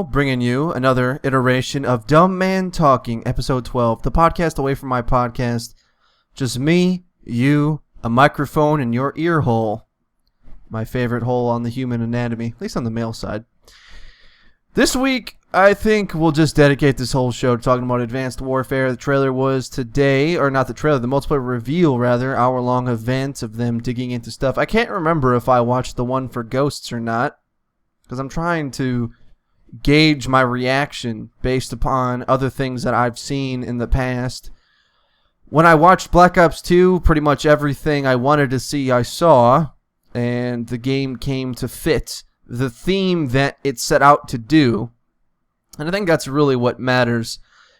Bringing you another iteration of Dumb Man Talking, episode 12, the podcast away from my podcast. Just me, you, a microphone, and your ear hole. My favorite hole on the human anatomy, at least on the male side. This week, I think we'll just dedicate this whole show to talking about Advanced Warfare. The trailer was today, or not the trailer, the multiplayer reveal, rather, hour-long event of them digging into stuff. I can't remember if I watched the one for Ghosts or not, because I'm trying to gauge my reaction based upon other things that I've seen in the past. When I watched Black Ops 2, pretty much everything I wanted to see I saw, and the game came to fit the theme that it set out to do. And I think that's really what matters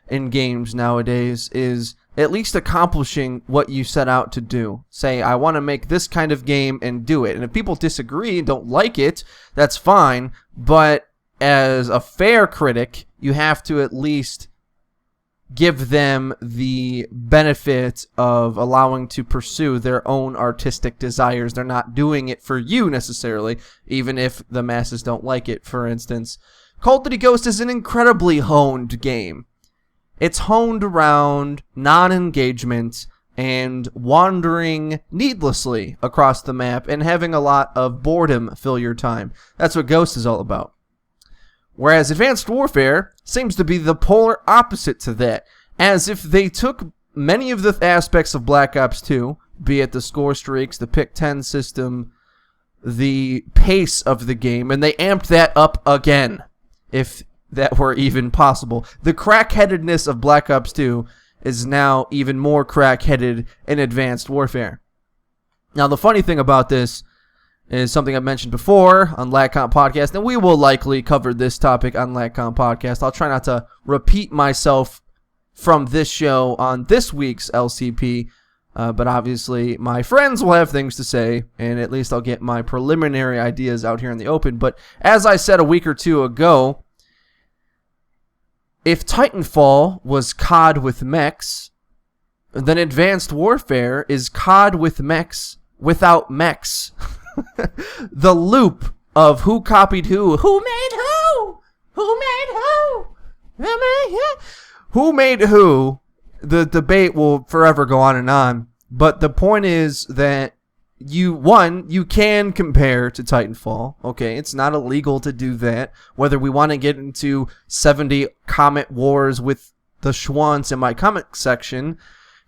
in games nowadays, is at least accomplishing what you set out to do. Say, I want to make this kind of game and do it. And if people disagree and don't like it, that's fine, but as a fair critic, you have to at least give them the benefit of allowing to pursue their own artistic desires. They're not doing it for you necessarily, even if the masses don't like it. For instance, Call of Duty Ghosts is an incredibly honed game. It's honed around non-engagement and wandering needlessly across the map and having a lot of boredom fill your time. That's what Ghosts is all about. Whereas Advanced Warfare seems to be the polar opposite to that, as if they took many of the aspects of Black Ops 2, be it the score streaks, the pick 10 system, the pace of the game, and they amped that up again, if that were even possible. The crackheadedness of Black Ops 2 is now even more crackheaded in Advanced Warfare. Now, the funny thing about this is something I've mentioned before on LATCOM Podcast, and we will likely cover this topic on LATCOM Podcast. I'll try not to repeat myself from this show on this week's LCP, but obviously my friends will have things to say, and at least I'll get my preliminary ideas out here in the open. But as I said a week or two ago, if Titanfall was COD with mechs, then Advanced Warfare is COD with mechs without mechs. The loop of who copied who made who, the debate will forever go on and on. But the point is that you can compare to Titanfall. Okay, it's not illegal to do that. Whether we want to get into 70 comment wars with the Schwantz in my comment section,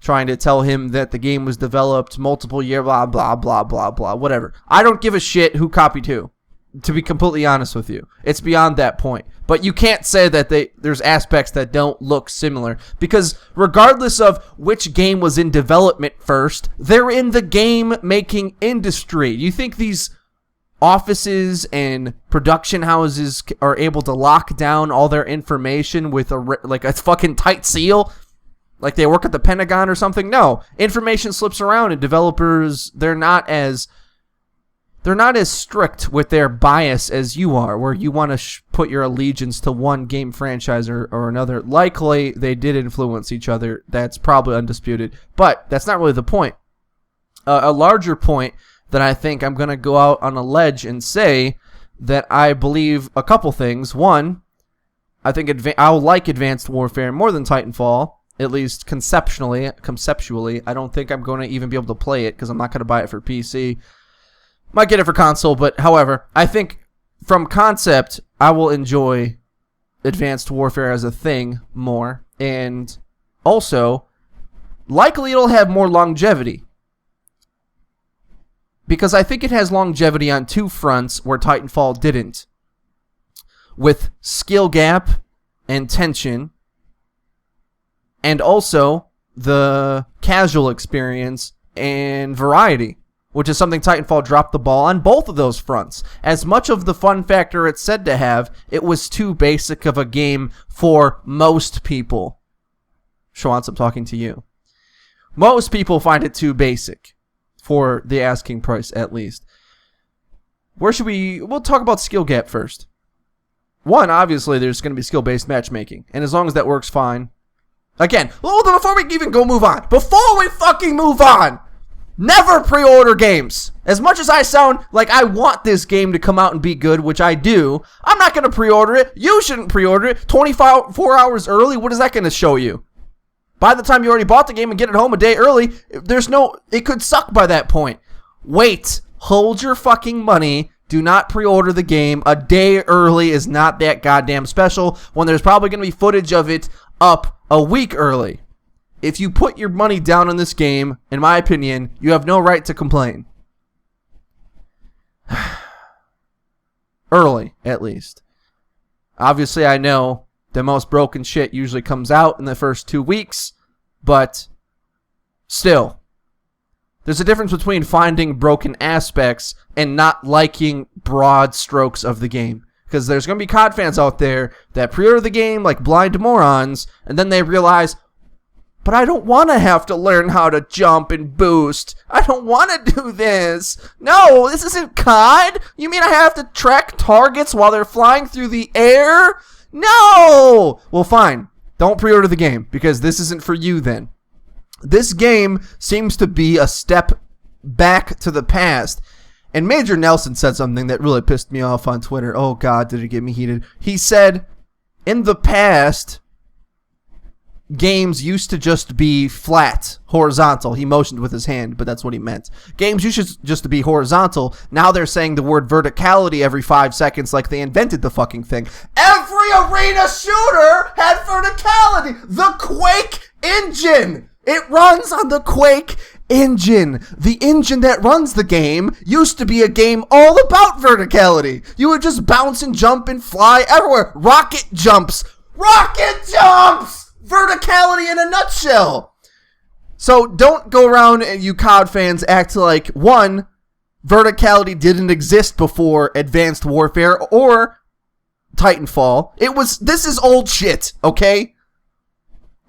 trying to tell him that the game was developed multiple years, blah, blah, blah, blah, blah, whatever. I don't give a shit who copied who, to be completely honest with you. It's beyond that point. But you can't say that there's aspects that don't look similar, because regardless of which game was in development first, they're in the game-making industry. You think these offices and production houses are able to lock down all their information with a fucking tight seal? Like they work at the Pentagon or something? No. Information slips around, and developers, they're not as strict with their bias as you are, where you want to put your allegiance to one game franchise or another. Likely, they did influence each other. That's probably undisputed. But that's not really the point. A larger point that I think I'm going to go out on a ledge and say that I believe a couple things. One, I think I'll like Advanced Warfare more than Titanfall. At least conceptually. I don't think I'm going to even be able to play it because I'm not going to buy it for PC. Might get it for console, but however, I think from concept, I will enjoy Advanced Warfare as a thing more. And also, likely it'll have more longevity. Because I think it has longevity on two fronts where Titanfall didn't. With skill gap and tension, and also the casual experience and variety, which is something Titanfall dropped the ball on both of those fronts. As much of the fun factor it's said to have, it was too basic of a game for most people. Schwantz, I'm talking to you. Most people find it too basic for the asking price, at least. We'll talk about skill gap first. One, obviously, there's going to be skill-based matchmaking, and as long as that works fine. Again, before we even move on, Never pre-order games. As much as I sound like I want this game to come out and be good, which I do, I'm not going to pre-order it. You shouldn't pre-order it. 24 hours early, what is that going to show you? By the time you already bought the game and get it home a day early, it could suck by that point. Wait. Hold your fucking money. Do not pre-order the game. A day early is not that goddamn special when there's probably going to be footage of it up a week early. If you put your money down on this game, in my opinion, you have no right to complain. Early, at least. Obviously, I know the most broken shit usually comes out in the first 2 weeks, but still. There's a difference between finding broken aspects and not liking broad strokes of the game. Because there's going to be COD fans out there that pre-order the game like blind morons, and then they realize, but I don't want to have to learn how to jump and boost. I don't want to do this. No, this isn't COD. You mean I have to track targets while they're flying through the air? No! Well, fine. Don't pre-order the game, because this isn't for you then. This game seems to be a step back to the past. And Major Nelson said something that really pissed me off on Twitter. Oh, God, did it get me heated. He said, in the past, games used to just be flat, horizontal. He motioned with his hand, but that's what he meant. Games used to just be horizontal. Now they're saying the word verticality every 5 seconds like they invented the fucking thing. Every arena shooter had verticality. The Quake engine. It runs on the Quake engine. The engine that runs the game used to be a game all about verticality. You would just bounce and jump and fly everywhere. Rocket jumps. Rocket jumps! Verticality in a nutshell. So don't go around and you COD fans act like, one, verticality didn't exist before Advanced Warfare or Titanfall. This is old shit, okay?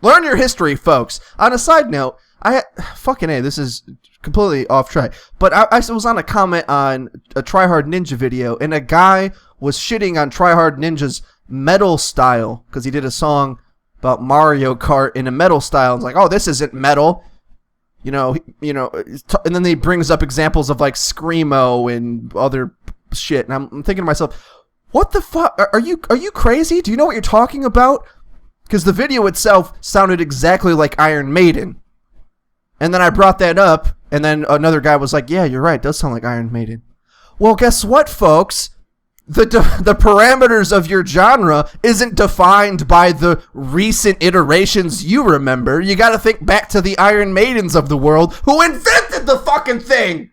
Learn your history, folks. On a side note, this is completely off track, but I was on a comment on a Tryhard Ninja video, and a guy was shitting on Tryhard Ninja's metal style, because he did a song about Mario Kart in a metal style. It's like, oh, this isn't metal. And then he brings up examples of like Screamo and other shit, and I'm thinking to myself, what the fuck? Are you crazy? Do you know what you're talking about? Because the video itself sounded exactly like Iron Maiden. And then I brought that up, and then another guy was like, yeah, you're right, it does sound like Iron Maiden. Well, guess what, folks? The parameters of your genre isn't defined by the recent iterations you remember. You gotta think back to the Iron Maidens of the world who invented the fucking thing!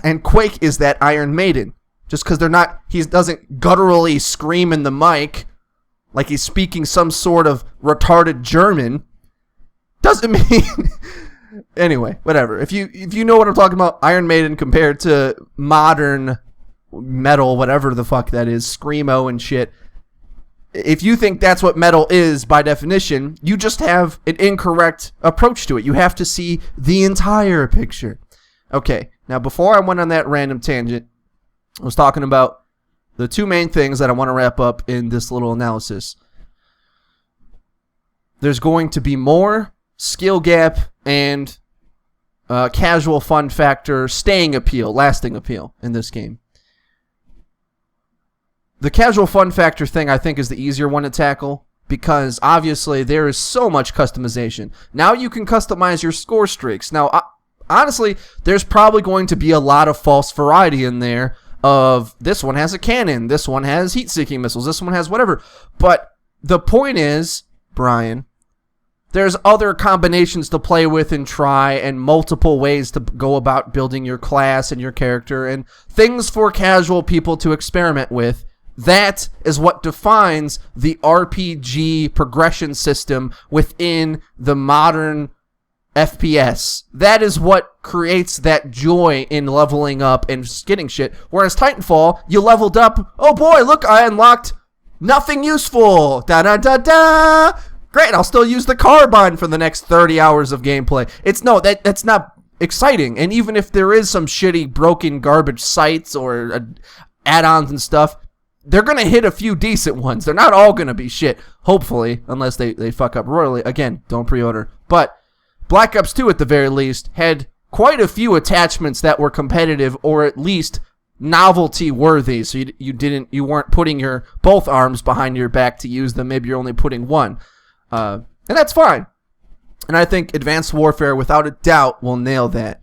And Quake is that Iron Maiden. Just because he doesn't gutturally scream in the mic like he's speaking some sort of retarded German, doesn't mean... Anyway, whatever. If you know what I'm talking about, Iron Maiden compared to modern metal, whatever the fuck that is, Screamo and shit. If you think that's what metal is by definition, you just have an incorrect approach to it. You have to see the entire picture. Okay, now before I went on that random tangent, I was talking about the two main things that I want to wrap up in this little analysis. There's going to be more skill gap and casual fun factor, staying appeal, lasting appeal in this game. The casual fun factor thing I think is the easier one to tackle because obviously there is so much customization. Now you can customize your score streaks. Now, honestly, there's probably going to be a lot of false variety in there of this one has a cannon, this one has heat-seeking missiles, this one has whatever. But the point is, Brian, there's other combinations to play with and try and multiple ways to go about building your class and your character and things for casual people to experiment with. That is what defines the RPG progression system within the modern FPS. That is what creates that joy in leveling up and getting shit. Whereas Titanfall, you leveled up, oh boy, look, I unlocked nothing useful. Da-da-da-da. Great, I'll still use the carbine for the next 30 hours of gameplay. That's not exciting. And even if there is some shitty, broken garbage sites or add-ons and stuff, they're going to hit a few decent ones. They're not all going to be shit, hopefully, unless they fuck up royally. Again, don't pre-order. But Black Ops 2, at the very least, had quite a few attachments that were competitive or at least novelty worthy. So you weren't putting your both arms behind your back to use them. Maybe you're only putting one, and that's fine. And I think Advanced Warfare, without a doubt, will nail that.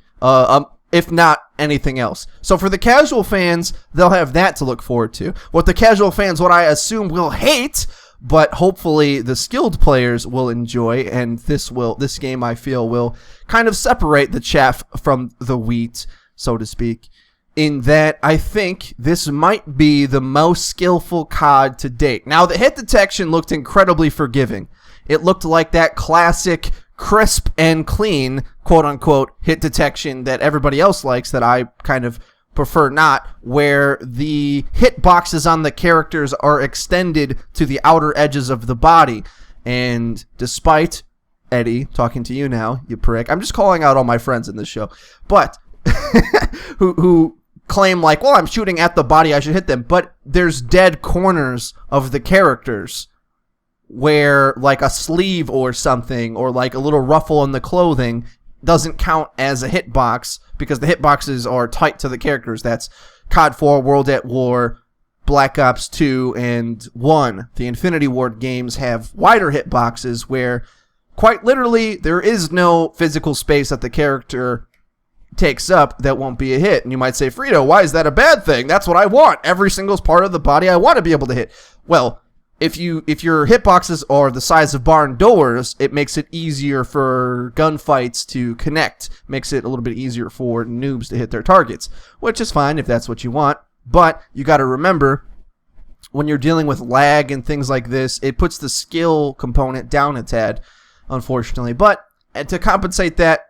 If not anything else. So for the casual fans, they'll have that to look forward to. What the casual fans, what I assume, will hate, but hopefully the skilled players will enjoy, and this game, I feel, will kind of separate the chaff from the wheat, so to speak, in that I think this might be the most skillful COD to date. Now, the hit detection looked incredibly forgiving. It looked like that classic crisp and clean, quote-unquote, hit detection that everybody else likes, that I kind of prefer not, where the hit boxes on the characters are extended to the outer edges of the body. And despite Eddie, talking to you now, you prick, I'm just calling out all my friends in this show, but who claim like, well, I'm shooting at the body, I should hit them, but there's dead corners of the characters where like a sleeve or something, or like a little ruffle in the clothing, doesn't count as a hitbox because the hitboxes are tight to the characters. That's COD 4, World at War, Black Ops 2, and 1. The Infinity Ward games have wider hitboxes where quite literally there is no physical space that the character takes up that won't be a hit. And you might say, Frito, why is that a bad thing? That's what I want. Every single part of the body I want to be able to hit. Well, if your hitboxes are the size of barn doors, it makes it easier for gunfights to connect. Makes it a little bit easier for noobs to hit their targets, which is fine if that's what you want. But you got to remember, when you're dealing with lag and things like this, it puts the skill component down a tad, unfortunately. But to compensate that,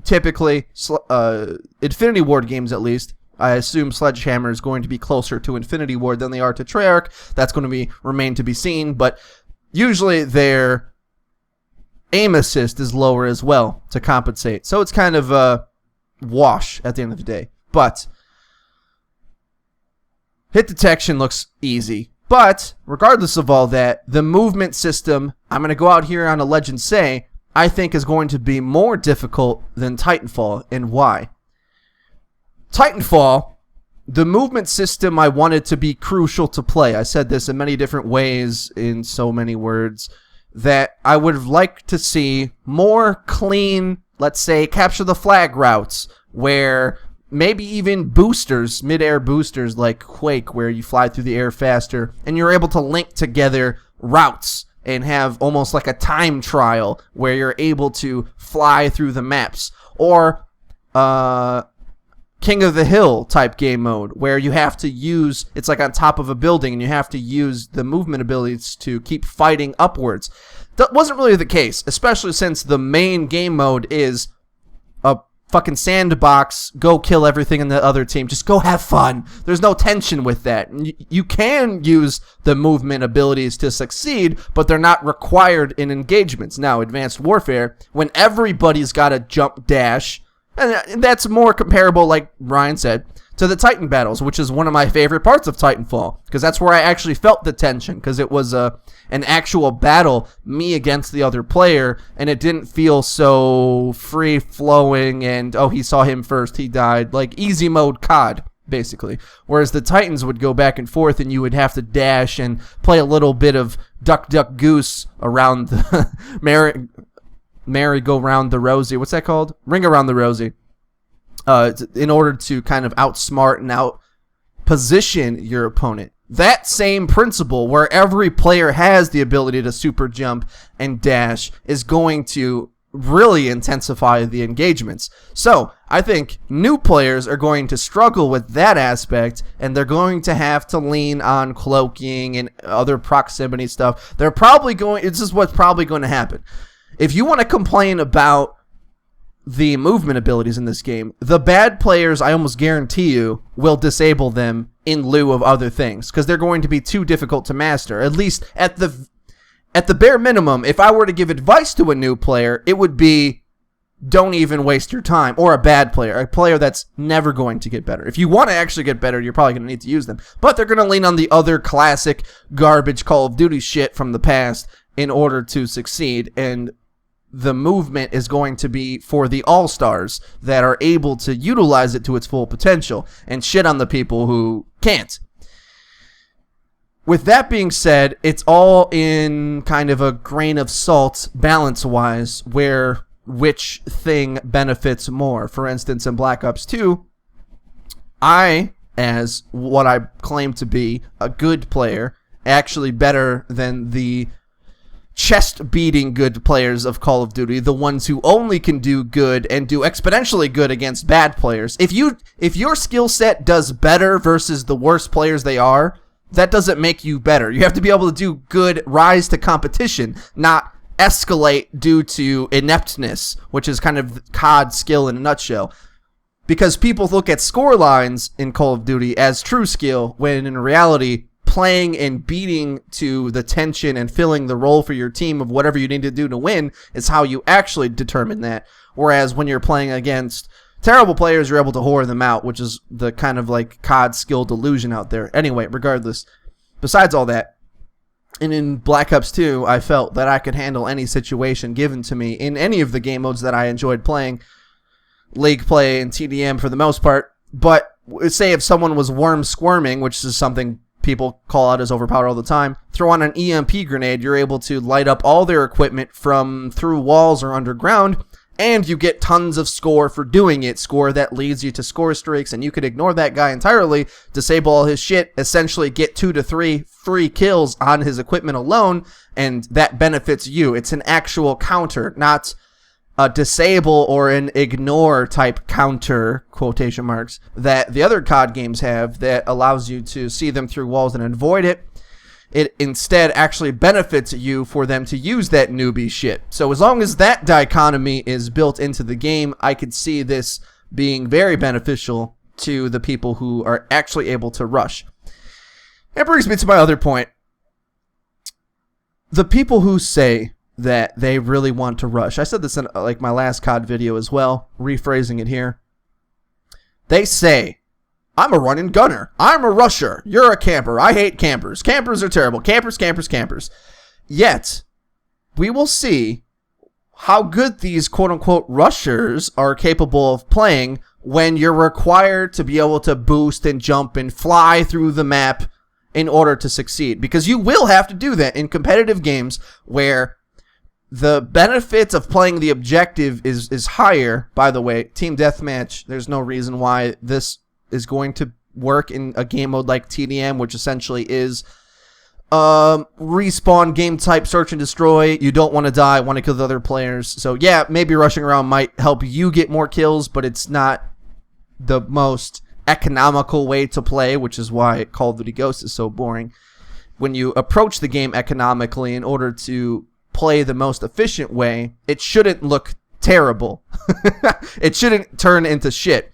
typically, Infinity Ward games at least, I assume Sledgehammer is going to be closer to Infinity Ward than they are to Treyarch. That's going to remain to be seen, but usually their aim assist is lower as well to compensate. So it's kind of a wash at the end of the day. But hit detection looks easy. But regardless of all that, the movement system, I'm going to go out here on a ledge and say, I think is going to be more difficult than Titanfall. And why? Titanfall, the movement system I wanted to be crucial to play. I said this in many different ways, in so many words, that I would have liked to see more clean, let's say, capture the flag routes, where maybe even boosters, mid-air boosters like Quake, where you fly through the air faster, and you're able to link together routes and have almost like a time trial where you're able to fly through the maps. Or King of the Hill type game mode, where you have to use, it's like on top of a building, and you have to use the movement abilities to keep fighting upwards. That wasn't really the case, especially since the main game mode is a fucking sandbox, go kill everything in the other team, just go have fun. There's no tension with that. You can use the movement abilities to succeed, but they're not required in engagements. Now, Advanced Warfare, when everybody's got a jump dash, and that's more comparable, like Ryan said, to the Titan battles, which is one of my favorite parts of Titanfall, because that's where I actually felt the tension, because it was an actual battle, me against the other player, and it didn't feel so free-flowing and, oh, he saw him first, he died, like easy mode COD, basically. Whereas the Titans would go back and forth, and you would have to dash and play a little bit of Duck, Duck, Goose around the merry-go-round the Rosie. What's that called? Ring around the Rosie. In order to kind of outsmart and out-position your opponent. That same principle, where every player has the ability to super jump and dash, is going to really intensify the engagements. So, I think new players are going to struggle with that aspect, and they're going to have to lean on cloaking and other proximity stuff. This is what's probably going to happen. If you want to complain about the movement abilities in this game, the bad players, I almost guarantee you, will disable them in lieu of other things, because they're going to be too difficult to master. At least at the bare minimum, if I were to give advice to a new player, it would be, don't even waste your time. Or a bad player, a player that's never going to get better. If you want to actually get better, you're probably going to need to use them. But they're going to lean on the other classic garbage Call of Duty shit from the past in order to succeed. And the movement is going to be for the all-stars that are able to utilize it to its full potential and shit on the people who can't. With that being said, it's all in kind of a grain of salt balance-wise where which thing benefits more. For instance, in Black Ops 2, I, as what I claim to be a good player, actually better than the chest-beating good players of Call of Duty, the ones who only can do good and do exponentially good against bad players. If your skill set does better versus the worst players they are, that doesn't make you better. You have to be able to do good, rise to competition, not escalate due to ineptness, which is kind of COD skill in a nutshell. Because people look at score lines in Call of Duty as true skill, when in reality, playing and beating to the tension and filling the role for your team of whatever you need to do to win is how you actually determine that. Whereas when you're playing against terrible players, you're able to whore them out, which is the kind of like COD skill delusion out there. Anyway, regardless, besides all that, and in Black Ops 2, I felt that I could handle any situation given to me in any of the game modes that I enjoyed playing, League play and TDM for the most part. But say if someone was worm squirming, which is something people call out as overpowered all the time, throw on an EMP grenade, you're able to light up all their equipment from through walls or underground, and you get tons of score for doing it, score that leads you to score streaks, and you could ignore that guy entirely, disable all his shit, essentially get 2 to 3 free kills on his equipment alone, and that benefits you. It's an actual counter, not a disable or an ignore type counter, quotation marks, that the other COD games have that allows you to see them through walls and avoid it. It instead actually benefits you for them to use that newbie shit. So as long as that dichotomy is built into the game, I could see this being very beneficial to the people who are actually able to rush. That brings me to my other point. The people who say that they really want to rush. I said this in like my last COD video as well, rephrasing it here. They say, I'm a run and gunner. I'm a rusher. You're a camper. I hate campers. Campers are terrible. Campers, campers, campers. Yet, we will see how good these quote-unquote rushers are capable of playing when you're required to be able to boost and jump and fly through the map in order to succeed. Because you will have to do that in competitive games where the benefits of playing the objective is higher. By the way, Team Deathmatch, there's no reason why this is going to work in a game mode like TDM, which essentially is respawn game type search and destroy. You don't want to die, want to kill the other players. So yeah, maybe rushing around might help you get more kills, but it's not the most economical way to play, which is why Call of Duty Ghosts is so boring. When you approach the game economically in order to play the most efficient way, it shouldn't look terrible. It shouldn't turn into shit.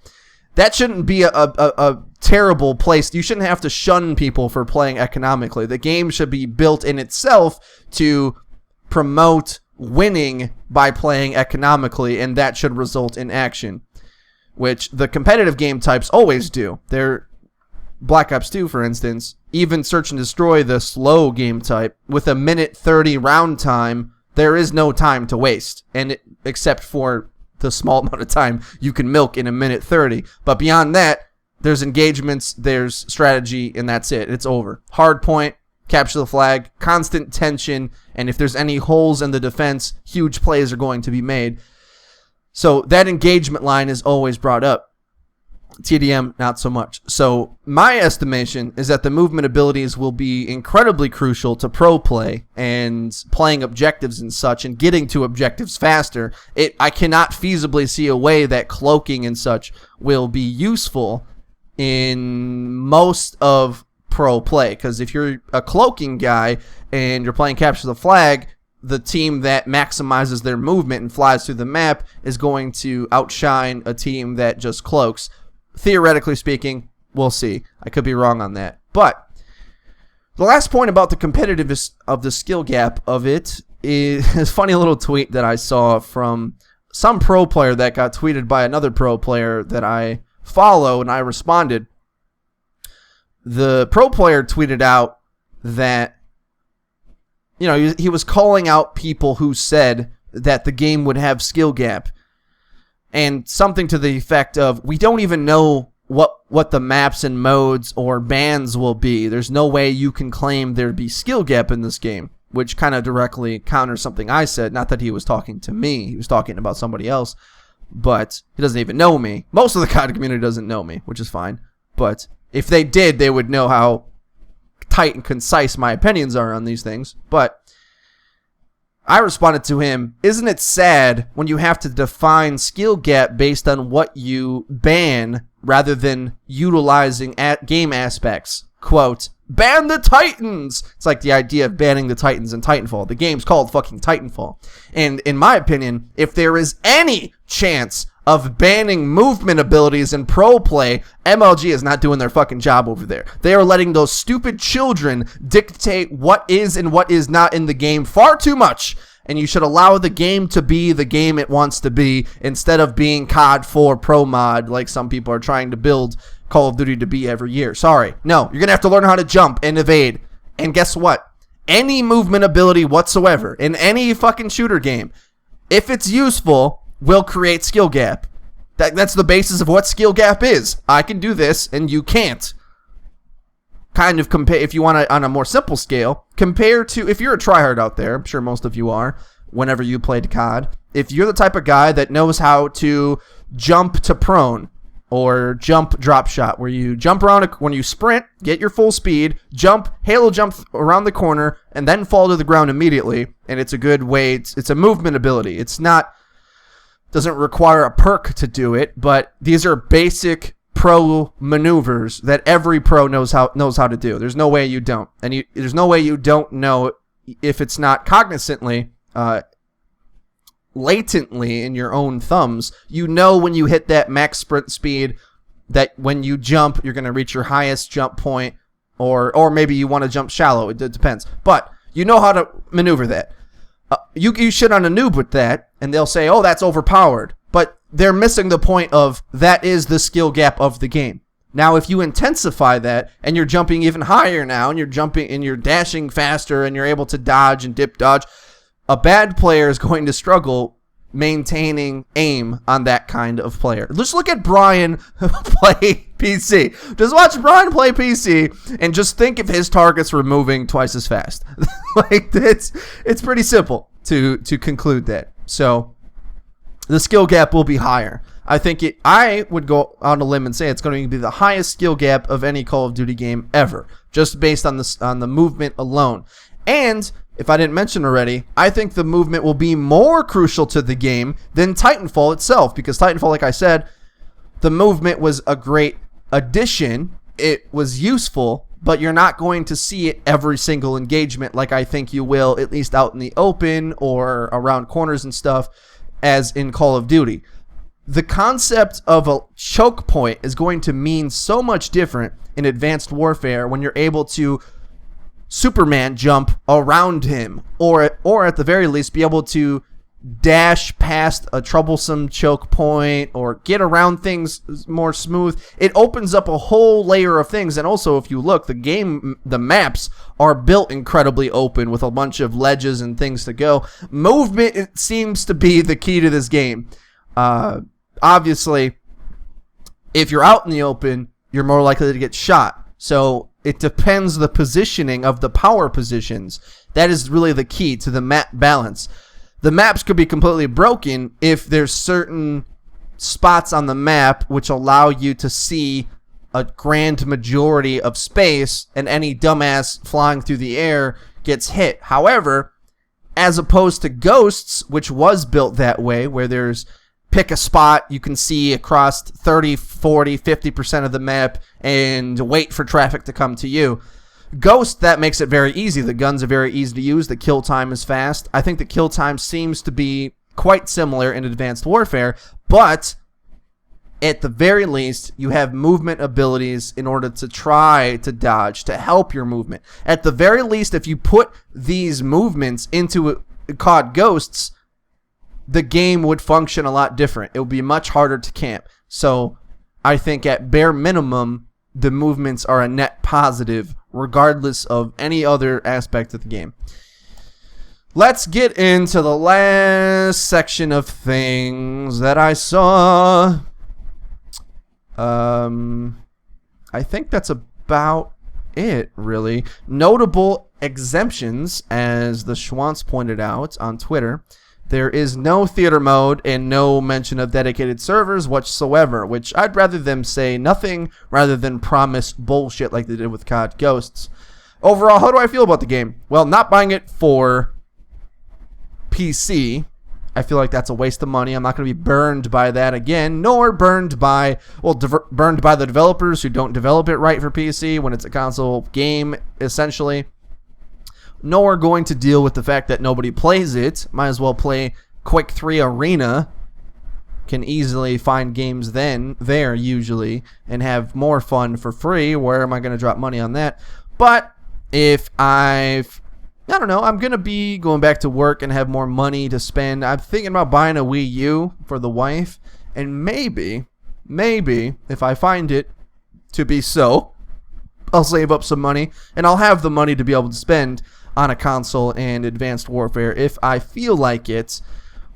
That shouldn't be a terrible place. You shouldn't have to shun people for playing economically. The game should be built in itself to promote winning by playing economically, and that should result in action, which the competitive game types always do. They're Black Ops 2, for instance, even search and destroy, the slow game type, with a minute 30 round time, there is no time to waste, and except for the small amount of time you can milk in a minute 30. But beyond that, there's engagements, there's strategy, and that's it. It's over. Hard point, capture the flag, constant tension, and if there's any holes in the defense, huge plays are going to be made. So that engagement line is always brought up. TDM, not so much. So my estimation is that the movement abilities will be incredibly crucial to pro play and playing objectives and such and getting to objectives faster. I cannot feasibly see a way that cloaking and such will be useful in most of pro play, because if you're a cloaking guy and you're playing capture the flag, the team that maximizes their movement and flies through the map is going to outshine a team that just cloaks. Theoretically speaking, we'll see. I could be wrong on that. But the last point about the competitiveness of the skill gap of it is a funny little tweet that I saw from some pro player that got tweeted by another pro player that I follow, and I responded. The pro player tweeted out that, you know, he was calling out people who said that the game would have skill gap. And something to the effect of, we don't even know what the maps and modes or bans will be. There's no way you can claim there'd be skill gap in this game, which kind of directly counters something I said. Not that he was talking to me, he was talking about somebody else, but he doesn't even know me. Most of the COD community doesn't know me, which is fine. But if they did, they would know how tight and concise my opinions are on these things. But I responded to him, isn't it sad when you have to define skill gap based on what you ban rather than utilizing game aspects? Quote, ban the Titans! It's like the idea of banning the Titans in Titanfall. The game's called fucking Titanfall. And in my opinion, if there is any chance of banning movement abilities in pro play, MLG is not doing their fucking job over there. They are letting those stupid children dictate what is and what is not in the game far too much. And you should allow the game to be the game it wants to be instead of being COD 4 Pro Mod like some people are trying to build Call of Duty to be every year. Sorry. No, you're going to have to learn how to jump and evade. And guess what? Any movement ability whatsoever in any fucking shooter game, if it's useful, will create skill gap. That's the basis of what skill gap is. I can do this and you can't. Kind of compare, if you want to, on a more simple scale, compare to, if you're a tryhard out there, I'm sure most of you are, whenever you played COD, if you're the type of guy that knows how to jump to prone, or jump drop shot, where you jump around, when you sprint, get your full speed, jump, halo jump around the corner, and then fall to the ground immediately, and it's a good way, it's a movement ability. It's not, doesn't require a perk to do it, but these are basic pro maneuvers that every pro knows how to do. There's no way you don't. And there's no way you don't know if it's not cognizantly, latently in your own thumbs. You know when you hit that max sprint speed, that when you jump, you're going to reach your highest jump point, or maybe you want to jump shallow. It depends. But you know how to maneuver that. You shit on a noob with that, and they'll say, oh, that's overpowered. But they're missing the point of that is the skill gap of the game. Now, if you intensify that, and you're jumping even higher now, and you're jumping and you're dashing faster, and you're able to dodge and dip dodge, a bad player is going to struggle maintaining aim on that kind of player. Just look at Brian play PC. Just watch Brian play PC and just think if his targets were moving twice as fast. Like, it's pretty simple to conclude that. So the skill gap will be higher. I would go on a limb and say it's going to be the highest skill gap of any Call of Duty game ever, just based on the movement alone. And if I didn't mention already, I think the movement will be more crucial to the game than Titanfall itself, because Titanfall, like I said, the movement was a great addition. It was useful, but you're not going to see it every single engagement like I think you will, at least out in the open or around corners and stuff, as in Call of Duty. The concept of a choke point is going to mean so much different in Advanced Warfare when you're able to Superman jump around him, or at the very least be able to dash past a troublesome choke point or get around things more smooth. It opens up a whole layer of things. And also, if you look, the maps are built incredibly open with a bunch of ledges and things to go. Movement, it seems to be the key to this game. Obviously, if you're out in the open, you're more likely to get shot. So it depends the positioning of the power positions. That is really the key to the map balance. The maps could be completely broken if there's certain spots on the map which allow you to see a grand majority of space, and any dumbass flying through the air gets hit. However, as opposed to Ghosts, which was built that way, where there's pick a spot you can see across 30, 40, 50% of the map and wait for traffic to come to you. Ghost, that makes it very easy. The guns are very easy to use. The kill time is fast. I think the kill time seems to be quite similar in Advanced Warfare, but at the very least, you have movement abilities in order to try to dodge, to help your movement. At the very least, if you put these movements into COD Ghosts, the game would function a lot different. It would be much harder to camp. So I think at bare minimum, the movements are a net positive regardless of any other aspect of the game. let's get into the last section of things that I saw. I think that's about it, really. Notable exemptions, as the Schwantz pointed out on Twitter. There is no theater mode and no mention of dedicated servers whatsoever, which I'd rather them say nothing rather than promise bullshit like they did with COD Ghosts. Overall, how do I feel about the game? Well, not buying it for PC. I feel like that's a waste of money. I'm not going to be burned by that again, nor burned by, burned by the developers who don't develop it right for PC when it's a console game, essentially. Nor going to deal with the fact that nobody plays it. Might as well play Quake 3 Arena. Can easily find games there usually and have more fun for free. Where am I going to drop money on that? But if I don't know, I'm going to be going back to work and have more money to spend. I'm thinking about buying a Wii U for the wife. And maybe, if I find it to be so, I'll save up some money. And I'll have the money to be able to spend on a console and Advanced Warfare if I feel like it.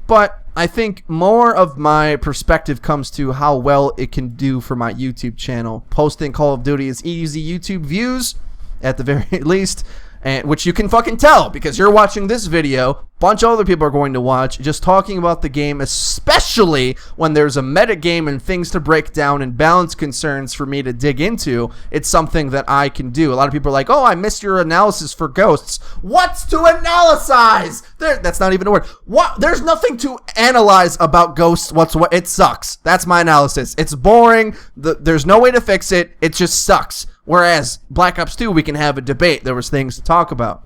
But I think more of my perspective comes to how well it can do for my YouTube channel. Posting Call of Duty is easy YouTube views, at the very least. And which you can fucking tell because you're watching this video. A bunch of other people are going to watch just talking about the game, especially when there's a meta game and things to break down and balance concerns for me to dig into. It's something that I can do. A lot of people are like, oh, I missed your analysis for Ghosts. What's to analyze? That's not even a word. What? There's nothing to analyze about Ghosts whatsoever. It sucks. That's my analysis. It's boring. There's no way to fix it. It just sucks. Whereas Black Ops 2, we can have a debate. There was things to talk about.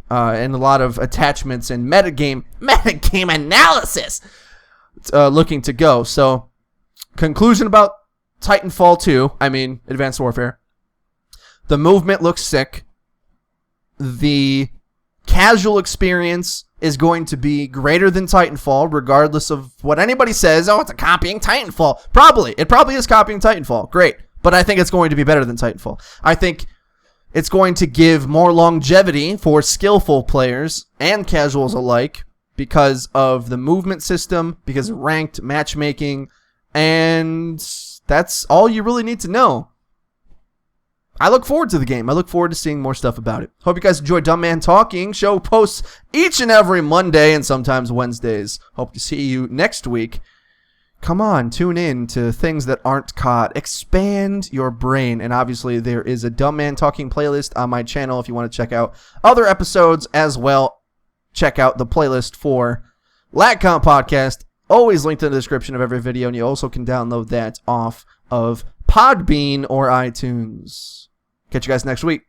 And a lot of attachments and metagame analysis looking to go. So, conclusion about Titanfall 2, Advanced Warfare. The movement looks sick. The casual experience is going to be greater than Titanfall, regardless of what anybody says. Oh, it's a copying Titanfall. Probably. It probably is copying Titanfall. Great. But I think it's going to be better than Titanfall. I think it's going to give more longevity for skillful players and casuals alike because of the movement system, because of ranked matchmaking, and that's all you really need to know. I look forward to the game. I look forward to seeing more stuff about it. Hope you guys enjoy Dumb Man Talking. Show posts each and every Monday and sometimes Wednesdays. Hope to see you next week. Come on, tune in to things that aren't COD. Expand your brain. And obviously, there is a Dumb Man Talking playlist on my channel if you want to check out other episodes as well. Check out the playlist for LagComp Podcast. Always linked in the description of every video. And you also can download that off of Podbean or iTunes. Catch you guys next week.